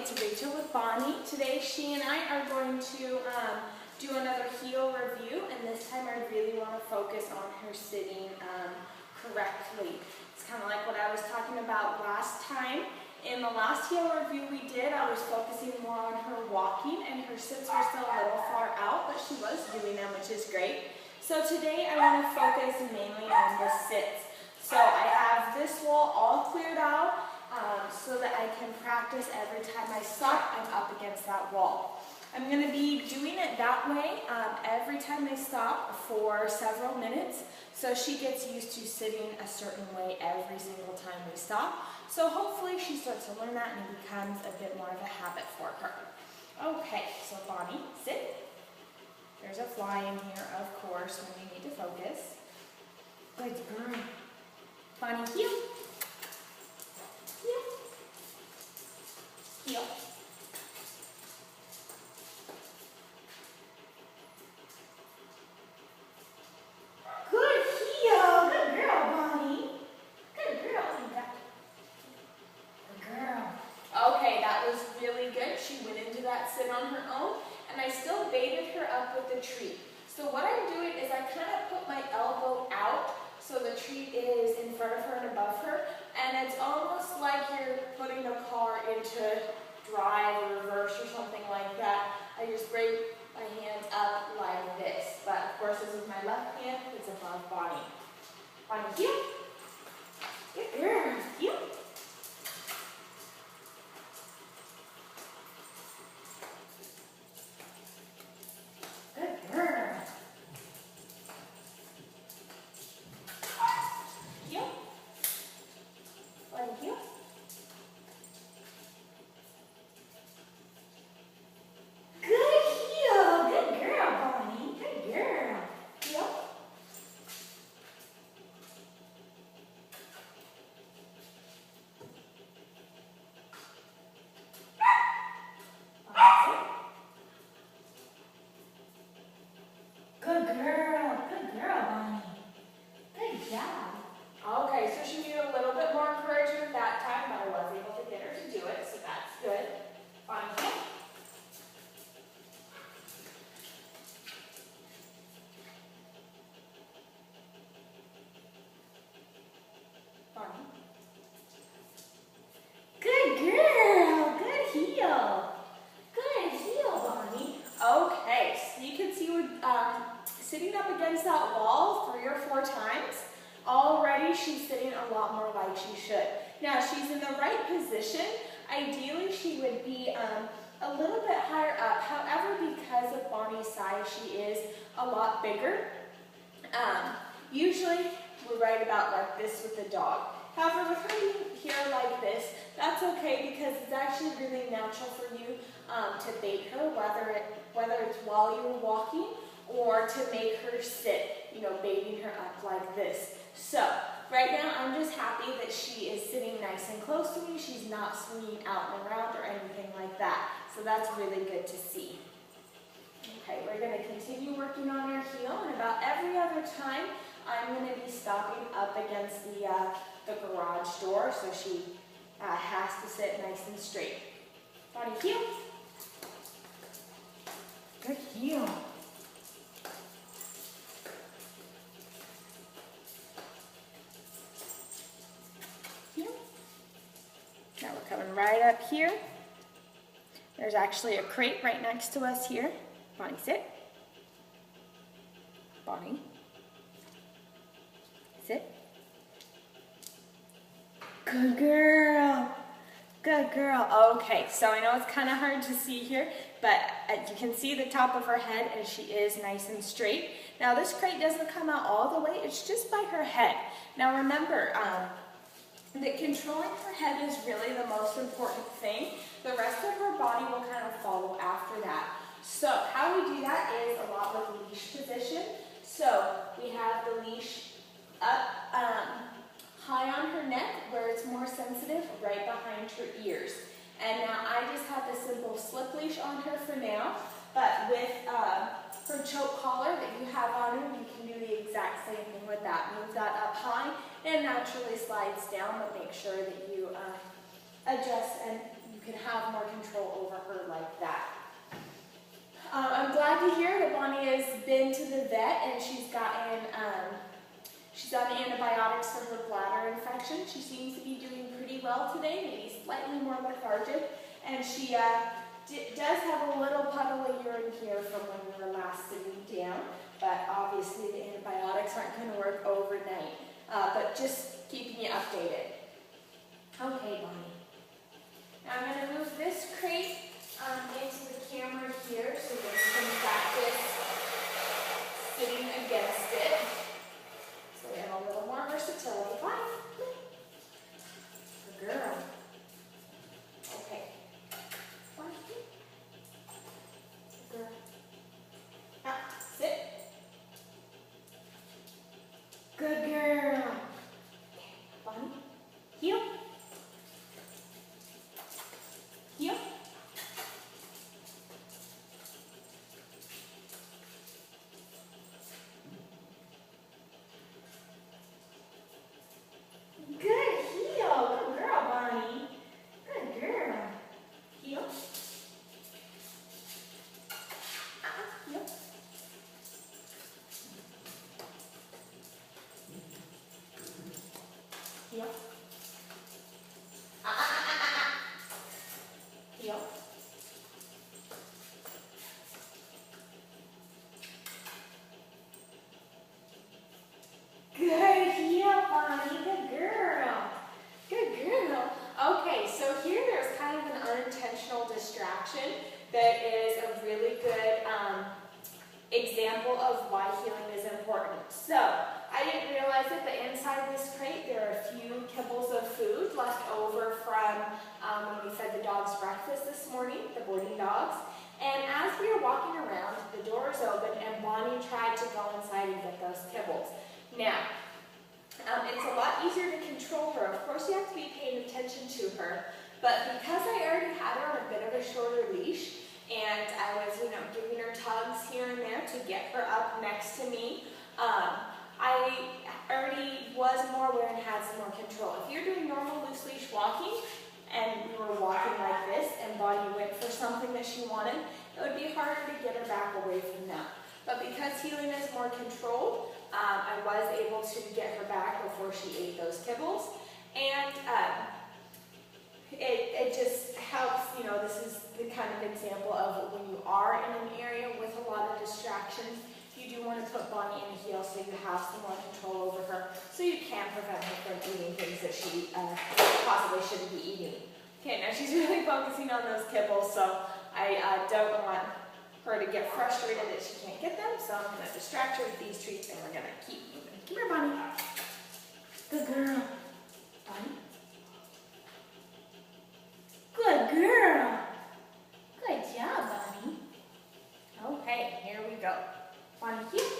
it's Rachel with Bonnie. Today she and I are going to do another heel review, and this time I really want to focus on her sitting correctly. It's kind of like what I was talking about last time. In the last heel review we did, I was focusing more on her walking, and her sits were still a little far out, but she was doing them, which is great. So today I want to focus mainly on the sits. So I have this wall all cleared out so that I can practice every time I stop, I'm up against that wall. I'm going to be doing it that way every time I stop for several minutes, so she gets used to sitting a certain way every single time we stop. So hopefully she starts to learn that and it becomes a bit more of a habit for her. Okay, so Bonnie, sit. There's a fly in here, of course, when we need to focus. Good girl. Bonnie, heel. Heel. Heel. Good heel. Good girl, Bonnie. Good girl. Good girl. Okay, that was really good. She went into that sit on her own, and I still baited her up with the treat. So what I'm doing is I kind of put my elbow out so the treat is in front of her and above her, and it's almost like you're putting the car into drive or reverse or something like that. I just bring my hands up like this, but of course this is my left hand, it's above Bonnie. Bonnie, heel. Good girl. Heel. Good girl. Heel. Bonnie, heel. Good heel. Good girl, Bonnie. Good girl. Heel. Good girl. Good girl, Bonnie. Good job. Okay, so she needed a little bit more encouragement that time, but I was able to get her to do it, so that's good. Bonnie, heel. Bonnie. Good girl. Good heel. Good heel, Bonnie. Okay, so you can see we're sitting up against that wall 3 or 4 times. Already she's sitting a lot more like she should. Now she's in the right position. Ideally she would be a little bit higher up. However, because of Bonnie's size, she is a lot bigger. Usually we're right about like this with the dog. However, with her being here like this, that's okay because it's actually really natural for you to bait her, whether it's while you're walking or to make her sit, you know, baiting her up like this. So, right now I'm just happy that she is sitting nice and close to me. She's not swinging out and around or anything like that. So that's really good to see. Okay, we're going to continue working on our heel, and about every other time I'm going to be stopping up against the garage door, so she has to sit nice and straight. Bonnie, heel. Good heel. Heel. Now we're coming right up here. There's actually a crate right next to us here. Bonnie, sit. Bonnie. Sit. Good girl. Good girl. Okay, so I know it's kind of hard to see here, but you can see the top of her head and she is nice and straight. Now this crate doesn't come out all the way, it's just by her head. Now remember, that controlling her head is really the most important thing. The rest of her body will kind of follow after that. So how we do that is a lot with leash position. So we have the leash up high on her neck where it's more sensitive, right behind her ears. And now I just have the simple slip leash on her for now, but with her choke collar that you have on her, you can do the exact same thing with that. Move that up high and naturally slides down, but make sure that you adjust and you can have more control over her like that. I'm glad to hear that Bonnie has been to the vet and she's gotten antibiotics for her bladder infection. She seems to be doing pretty well today, maybe slightly more lethargic, and she does have a little puddle of urine here from when we were last sitting down, but obviously the antibiotics aren't going to work overnight, but just keeping you updated. Okay, Bonnie. Now I'm going to move this crate into the camera here so that you can practice sitting against it. So we have a little more versatility. Bye. Good girl. Okay. Bye. Good girl. Up. Sit. Good girl. Okay. Bonnie. Heel. Heel. Good heel. Good girl, Bonnie. Good girl. Heel. Heel. Heel. Heel. Good heel, Bonnie. Good girl. Good girl. Okay, so here there's kind of an unintentional distraction that is a really good example of why healing is important. So, I didn't realize that inside this crate there are a few kibbles of food left over from when we fed the dogs breakfast this morning, the boarding dogs. And as we were walking around, the door is open and Bonnie tried to go inside and get those kibbles. Now, it's a lot easier to control her. Of course, you have to be paying attention to her. But because I already had her on a bit of a shorter leash, and I was, giving her tugs here and there to get her up next to me, I already was more aware and had some more control. If you're doing normal loose leash walking, and we were walking like this, and Bonnie went for something that she wanted, it would be harder to get her back away from that. But because healing is more controlled, I was able to get her back before she ate those kibbles. And it just helps, this is the kind of example of when you are in an area with a lot of distractions, you do want to put Bonnie in a heel so you have some more control over her, so you can prevent her from eating things that she possibly shouldn't be eating. Okay, now she's really focusing on those kibbles, so I don't want her to get frustrated that she can't get them, so I'm going to distract her with these treats and we're going to keep moving. Come here, Bonnie. Good girl. Bonnie. Good girl. Good job, Bonnie. Okay, here we go. Bonnie, here.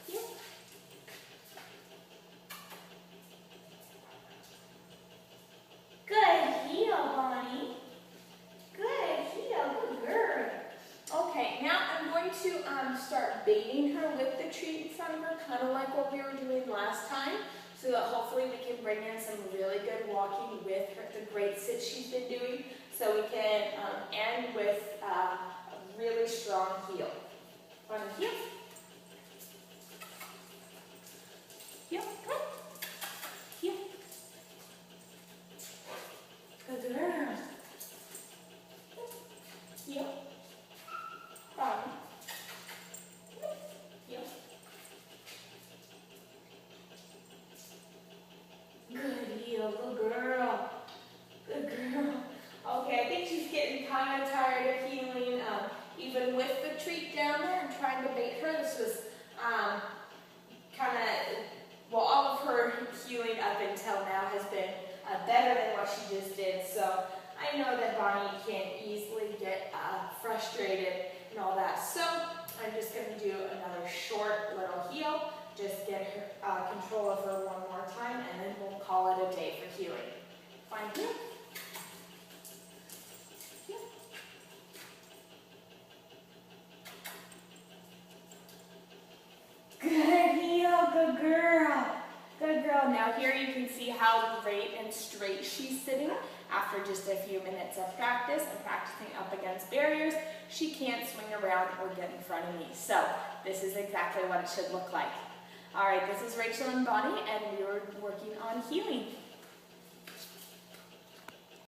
Here. Good heel, Bonnie. Good heel, good girl. Okay, now I'm going to start baiting her with the treat in front of her, kind of like what we were doing last time, so that hopefully we can bring in some really good walking with her, the great sits she's been doing, so we can end with a really strong heel. On the heel. Heel, come on. Heel. Good girl. Heel. Bottom. Heel. Good heel, good girl. Good girl. Okay, I think she's getting kind of tired of healing, even with the treat down there and trying to bait her. This was all of her healing up until now has been better than what she just did. So I know that Bonnie can easily get frustrated and all that. So I'm just going to do another short little heel, just get her control of her one more time, and then we'll call it a day for healing. Fine heel. Good heel, good girl. Good girl. Now here you can see how great and straight she's sitting. After just a few minutes of practice and practicing up against barriers, she can't swing around or get in front of me. So this is exactly what it should look like. All right, this is Rachel and Bonnie, and we were working on heeling.